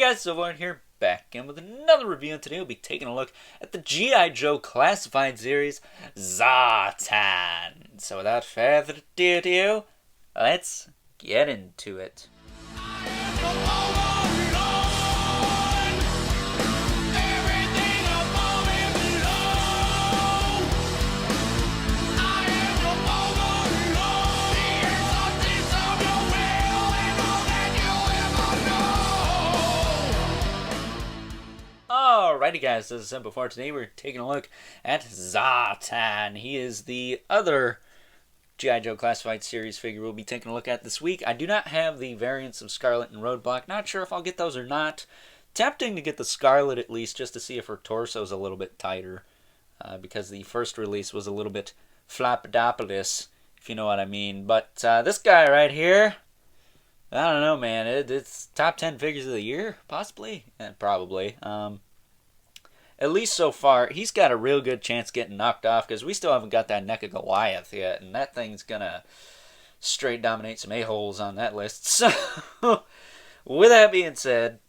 guys, Silverline here, back again with another review, and today we'll be taking a look at the G.I. Joe Classified Series, Zartan. So without further ado, let's get into it. Alrighty guys, as I said before, today we're taking a look at Zartan. He is the other G.I. Joe Classified Series figure we'll be taking a look at this week. I do not have the variants of Scarlet and Roadblock. Not sure if I'll get those or not. Tempting to get the Scarlet at least, just to see if her torso is a little bit tighter. Because the first release was a little bit flapdopolis, if you know what I mean. But this guy right here, I don't know, man. It's top 10 figures of the year, possibly, probably. At least so far, he's got a real good chance getting knocked off because we still haven't got that neck of Goliath yet, and that thing's gonna straight dominate some a-holes on that list. So, with that being said,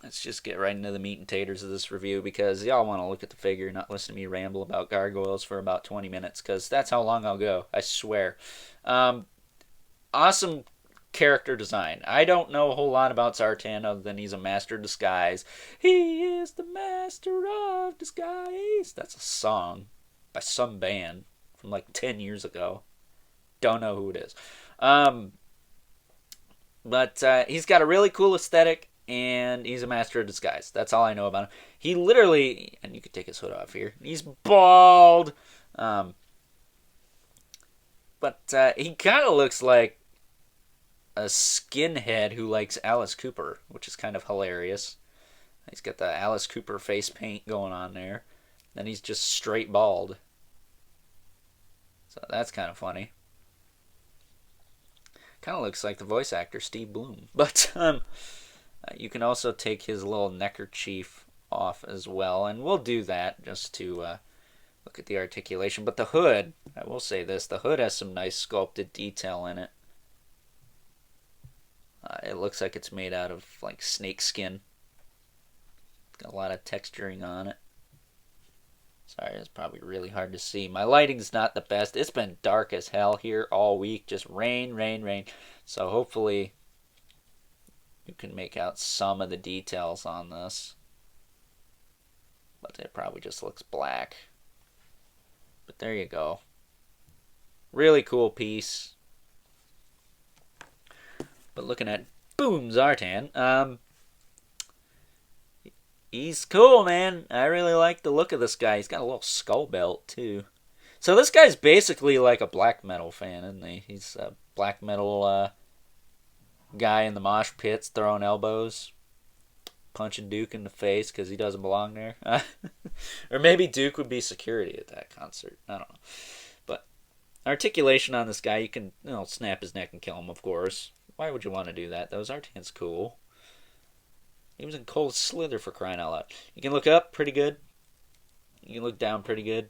let's just get right into the meat and taters of this review because y'all want to look at the figure, not listen to me ramble about gargoyles for about 20 minutes because that's how long I'll go. I swear. Awesome character design. I don't know a whole lot about Zartan other than he's a master of disguise. He is the master of disguise. That's a song by some band from like 10 years ago. Don't know who it is. But he's got a really cool aesthetic and he's a master of disguise. That's all I know about him. He literally, and you could take his hood off here, he's bald. But he kind of looks like a skinhead who likes Alice Cooper, which is kind of hilarious. He's got the Alice Cooper face paint going on there. Then he's just straight bald. So that's kind of funny. Kind of looks like the voice actor Steve Bloom. But you can also take his little neckerchief off as well. And we'll do that just to look at the articulation. But the hood, I will say this, the hood has some nice sculpted detail in it. It looks like it's made out of like snake skin. It's got a lot of texturing on it. Sorry, it's probably really hard to see. My lighting's not the best. It's been dark as hell here all week. Just rain, rain, rain. So hopefully you can make out some of the details on this. But it probably just looks black. But there you go. Really cool piece. But looking at Boom Zartan, he's cool, man. I really like the look of this guy. He's got a little skull belt, too. So this guy's basically like a black metal fan, isn't he? He's a black metal guy in the mosh pits throwing elbows, punching Duke in the face because he doesn't belong there. Or maybe Duke would be security at that concert. I don't know. But articulation on this guy, you can snap his neck and kill him, of course. Why would you want to do that? Zartan's cool. He was in Cold Slither for crying out loud. You can look up pretty good. You can look down pretty good.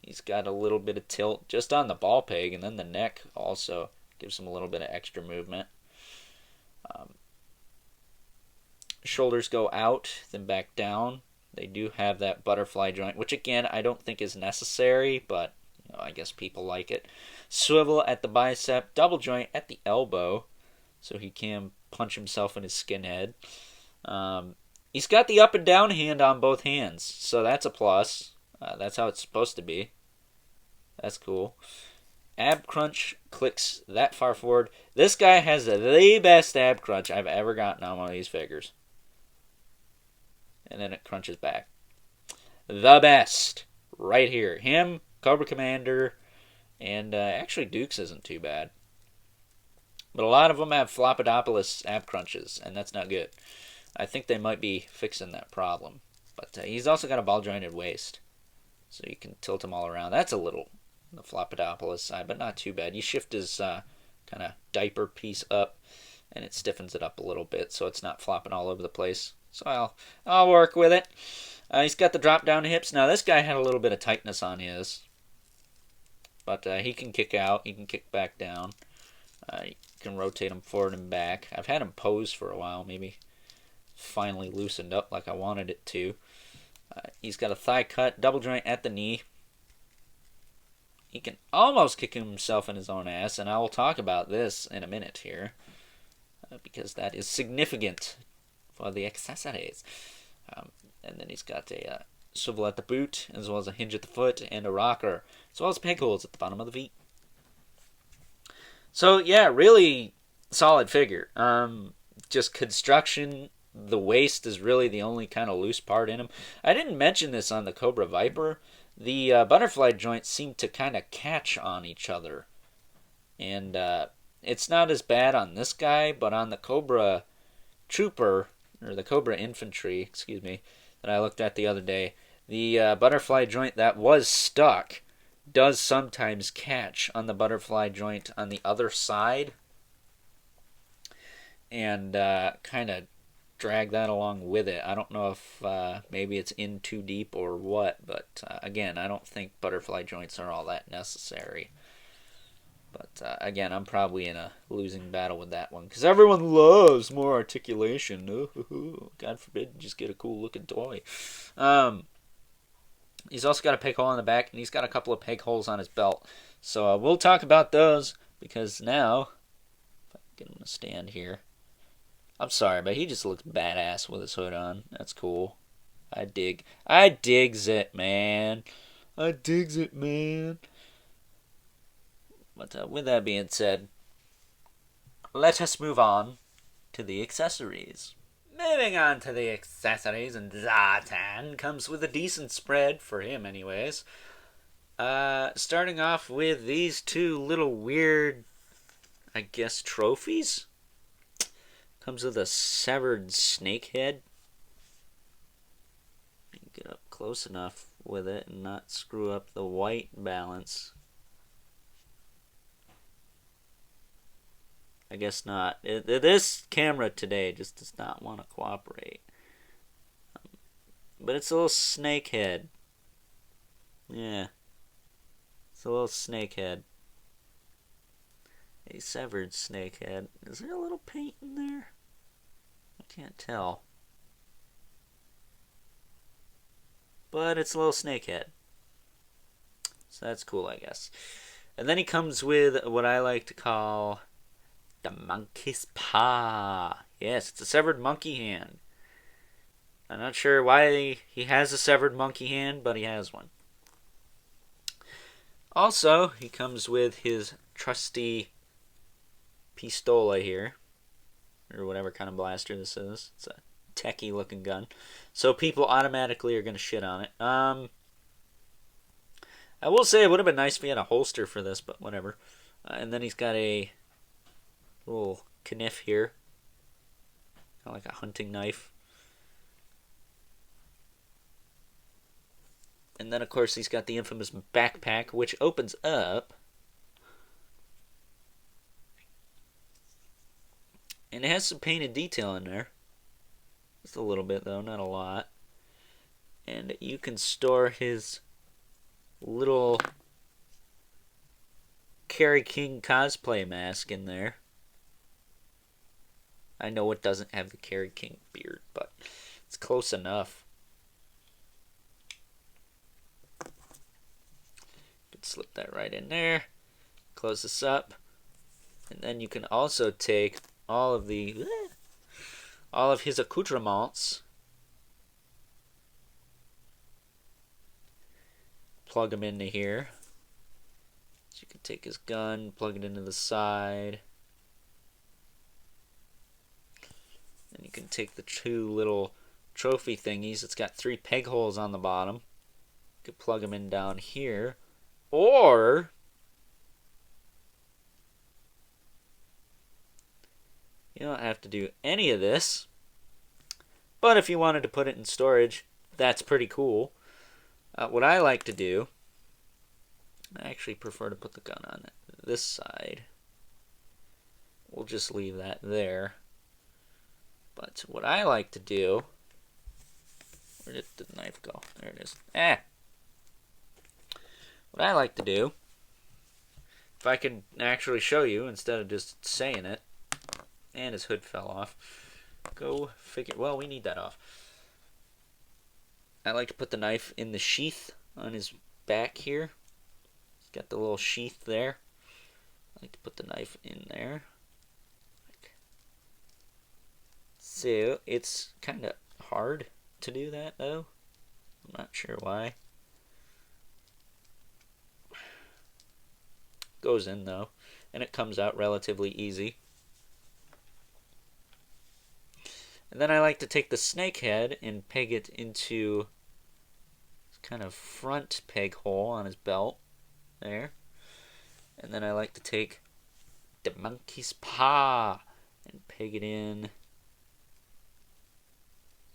He's got a little bit of tilt just on the ball peg, and then the neck also gives him a little bit of extra movement. Shoulders go out, then back down. They do have that butterfly joint, which again I don't think is necessary, but I guess people like it. Swivel at the bicep, double joint at the elbow, so he can punch himself in his skinhead. He's got the up and down hand on both hands, so that's a plus. That's how it's supposed to be. That's cool. Ab crunch clicks that far forward. This guy has the best ab crunch I've ever gotten on one of these figures. And then it crunches back. The best. Right here. Him, Cobra Commander, and actually Duke's isn't too bad. But a lot of them have Floppodopolis ab crunches, and that's not good. I think they might be fixing that problem. But he's also got a ball-jointed waist, so you can tilt him all around. That's a little the Floppodopolis side, but not too bad. You shift his kind of diaper piece up, and it stiffens it up a little bit, so it's not flopping all over the place. So I'll work with it. He's got the drop-down hips. Now, this guy had a little bit of tightness on his. But he can kick out. He can kick back down. Can rotate him forward and back. I've had him pose for a while. Maybe finally loosened up like I wanted it to. He's got a thigh cut, double joint at the knee. He can almost kick himself in his own ass, and I will talk about this in a minute here, because that is significant for the accessories. And then he's got a swivel at the boot, as well as a hinge at the foot, and a rocker, as well as peg holes at the bottom of the feet. So, yeah, really solid figure. Just construction, the waist is really the only kind of loose part in him. I didn't mention this on the Cobra Viper. The butterfly joints seem to kind of catch on each other. And it's not as bad on this guy, but on the Cobra Trooper, or the Cobra Infantry, excuse me, that I looked at the other day, the butterfly joint that was stuck does sometimes catch on the butterfly joint on the other side. And kind of drag that along with it. I don't know if maybe it's in too deep or what, but again, I don't think butterfly joints are all that necessary. But again, I'm probably in a losing battle with that one, because everyone loves more articulation. Ooh, God forbid, just get a cool looking toy. He's also got a peg hole on the back, and he's got a couple of peg holes on his belt. So we'll talk about those, because now, if I can get him to stand here. I'm sorry, but he just looks badass with his hood on. That's cool. I digs it, man. But with that being said, let us move on to the accessories. Moving on to the accessories, and Zartan comes with a decent spread, for him anyways. Starting off with these two little weird, I guess, trophies. Comes with a severed snake head. Get up close enough with it and not screw up the white balance. I guess not. This camera today just does not want to cooperate. But it's a little snake head. Yeah. It's a little snake head. A severed snake head. Is there a little paint in there? I can't tell. But it's a little snake head. So that's cool, I guess. And then he comes with what I like to call the monkey's paw. Yes, it's a severed monkey hand. I'm not sure why he has a severed monkey hand, but he has one. Also, he comes with his trusty pistola here, or whatever kind of blaster this is. It's a techie looking gun, so people automatically are going to shit on it. I will say it would have been nice if he had a holster for this, but whatever. And then he's got a little kniff here, kind of like a hunting knife. And then of course he's got the infamous backpack, which opens up. And it has some painted detail in there. Just a little bit, though, not a lot. And you can store his little Kerry King cosplay mask in there. I know it doesn't have the Kerry King beard, but it's close enough. You can slip that right in there. Close this up. And then you can also take all of his accoutrements, plug them into here. So you can take his gun, plug it into the side. Then you can take the two little trophy thingies. It's got 3 peg holes on the bottom. You could plug them in down here. Or you don't have to do any of this. But if you wanted to put it in storage, that's pretty cool. What I like to do, I actually prefer to put the gun on this side. We'll just leave that there. But what I like to do, where did the knife go? There it is. What I like to do if I could actually show you instead of just saying it. And his hood fell off. Go figure. Well, we need that off. I like to put the knife in the sheath on his back here. He's got the little sheath there. I like to put the knife in there. So, it's kind of hard to do that, though. I'm not sure why. Goes in, though. And it comes out relatively easy. And then I like to take the snake head and peg it into this kind of front peg hole on his belt. There. And then I like to take the monkey's paw and peg it in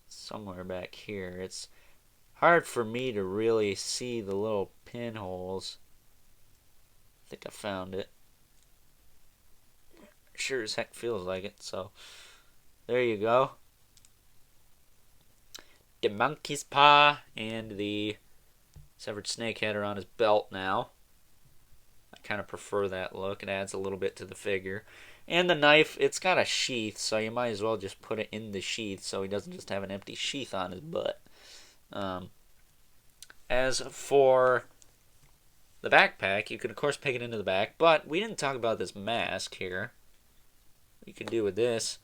somewhere back here. It's hard for me to really see the little pinholes. I think I found it. Sure as heck feels like it, so there you go. The monkey's paw and the severed snake head are on his belt now. I kind of prefer that look. It adds a little bit to the figure. And the knife, it's got a sheath, so you might as well just put it in the sheath so he doesn't just have an empty sheath on his butt. As for the backpack, you can of course peg it into the back, but we didn't talk about this mask here. What you can do with this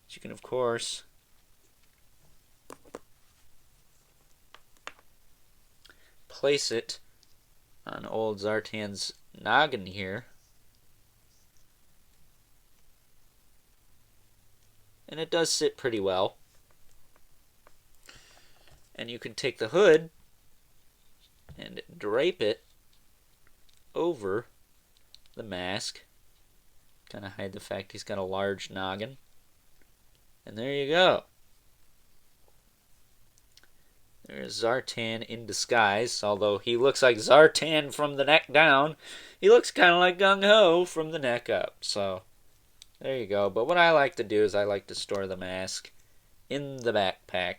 is you can of course place it on old Zartan's noggin here. And it does sit pretty well. And you can take the hood and drape it over the mask. Kind of hide the fact he's got a large noggin. And there you go. There's Zartan in disguise. Although he looks like Zartan from the neck down, he looks kind of like Gung Ho from the neck up. So there you go. But what I like to do is I like to store the mask in the backpack.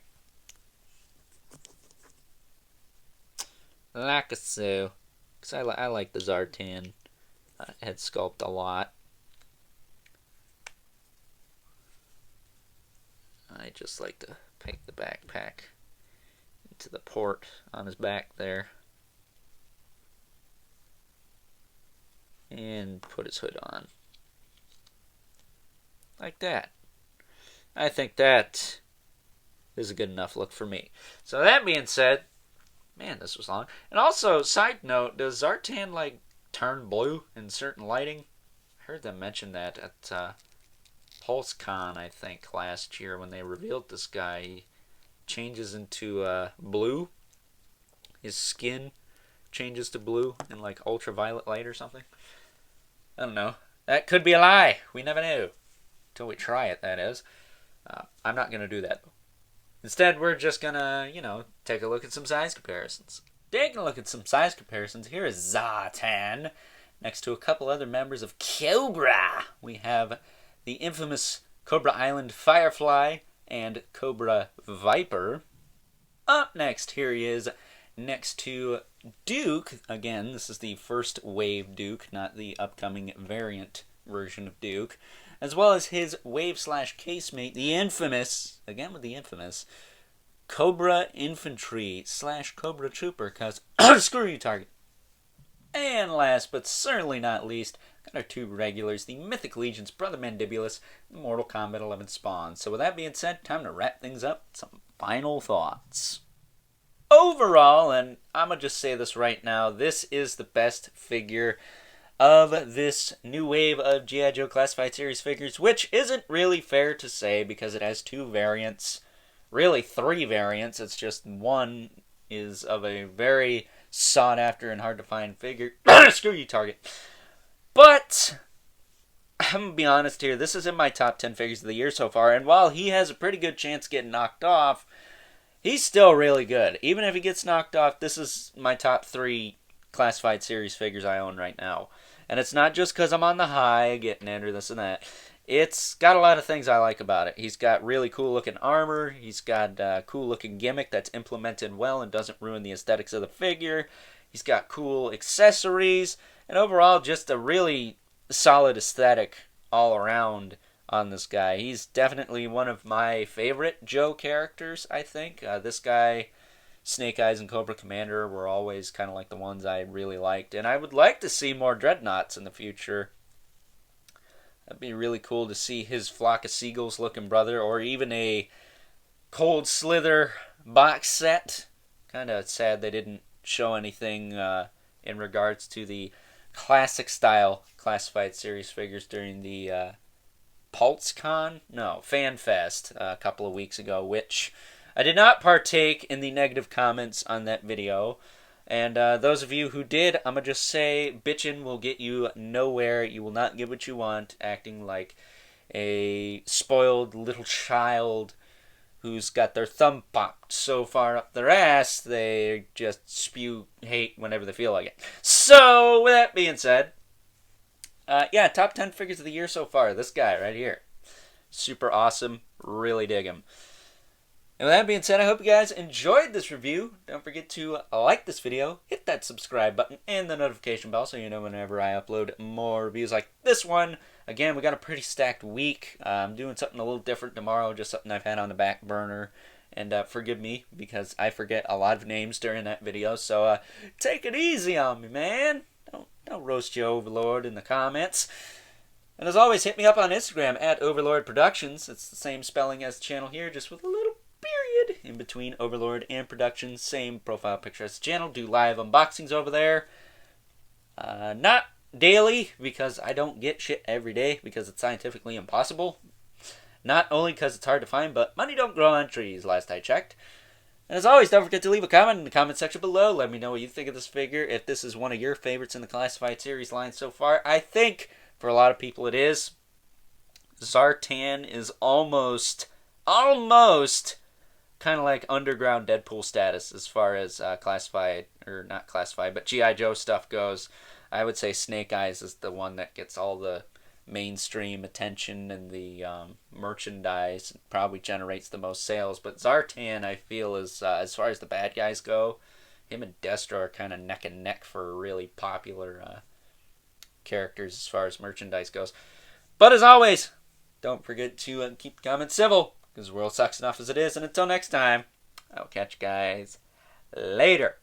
Like so. Because I like the Zartan head sculpt a lot. I just like to peg the backpack into the port on his back there. And put his hood on. Like that. I think that is a good enough look for me. So that being said, man, this was long. And also, side note, does Zartan like turn blue in certain lighting? I heard them mention that at PulseCon, I think, last year when they revealed this guy. He changes into blue. His skin changes to blue in like ultraviolet light or something. I don't know. That could be a lie. We never know. Until we try it, that is. I'm not going to do that. Instead, we're just going to, take a look at some size comparisons. Taking a look at some size comparisons, here is Zartan. Next to a couple other members of Cobra, we have the infamous Cobra Island Firefly and Cobra Viper. Up next, here he is next to Duke. Again, this is the first wave Duke, not the upcoming variant version of Duke. As well as his wave/casemate, the infamous, again with the infamous, Cobra Infantry / Cobra Trooper, because screw you, Target. And last but certainly not least, got our two regulars, the Mythic Legion's Brother Mandibulus, and Mortal Kombat 11 Spawn. So with that being said, time to wrap things up with some final thoughts. Overall, and I'm going to just say this right now, this is the best figure of this new wave of G.I. Joe Classified Series figures, which isn't really fair to say because it has two variants, really three variants. It's just one is of a very sought after and hard to find figure. Screw you, Target. But I'm going to be honest here, this is in my top 10 figures of the year so far, and while he has a pretty good chance getting knocked off, he's still really good. Even if he gets knocked off, this is my top 3 Classified Series figures I own right now. And it's not just because I'm on the high getting it or this and that. It's got a lot of things I like about it. He's got really cool looking armor. He's got a cool looking gimmick that's implemented well and doesn't ruin the aesthetics of the figure. He's got cool accessories, and overall just a really solid aesthetic all around on this guy. He's definitely one of my favorite Joe characters, I think. This guy, Snake Eyes and Cobra Commander were always kind of like the ones I really liked, and I would like to see more Dreadnoughts in the future. That'd be really cool to see his Flock of Seagulls looking brother, or even a Cold Slither box set. Kind of sad they didn't show anything in regards to the classic style classified series figures during the Fan Fest a couple of weeks ago, which I did not partake in the negative comments on that video. And those of you who did, I'm going to just say, bitchin' will get you nowhere. You will not get what you want, acting like a spoiled little child who's got their thumb popped so far up their ass, they just spew hate whenever they feel like it. So, with that being said, top 10 figures of the year so far. This guy right here. Super awesome. Really dig him. And with that being said, I hope you guys enjoyed this review. Don't forget to like this video, hit that subscribe button, and the notification bell so you know whenever I upload more reviews like this one. Again, we got a pretty stacked week. I'm doing something a little different tomorrow, just something I've had on the back burner. And forgive me, because I forget a lot of names during that video. So take it easy on me, man. Don't roast your Overlord in the comments. And as always, hit me up on Instagram at Overlord Productions. It's the same spelling as the channel here, just with a little period in between Overlord and Productions. Same profile picture as the channel. Do live unboxings over there. Not daily, because I don't get shit every day, because it's scientifically impossible. Not only because it's hard to find, but money don't grow on trees, last I checked. And as always, don't forget to leave a comment in the comment section below. Let me know what you think of this figure, if this is one of your favorites in the Classified Series line so far. I think, for a lot of people, it is. Zartan is almost kind of like underground Deadpool status as far as classified, or not classified, but G.I. Joe stuff goes. I would say Snake Eyes is the one that gets all the mainstream attention and the merchandise, probably generates the most sales. But Zartan, I feel, is as far as the bad guys go, him and Destro are kind of neck and neck for really popular characters as far as merchandise goes. But as always, don't forget to keep the comments civil, because the world sucks enough as it is. And until next time, I'll catch you guys later.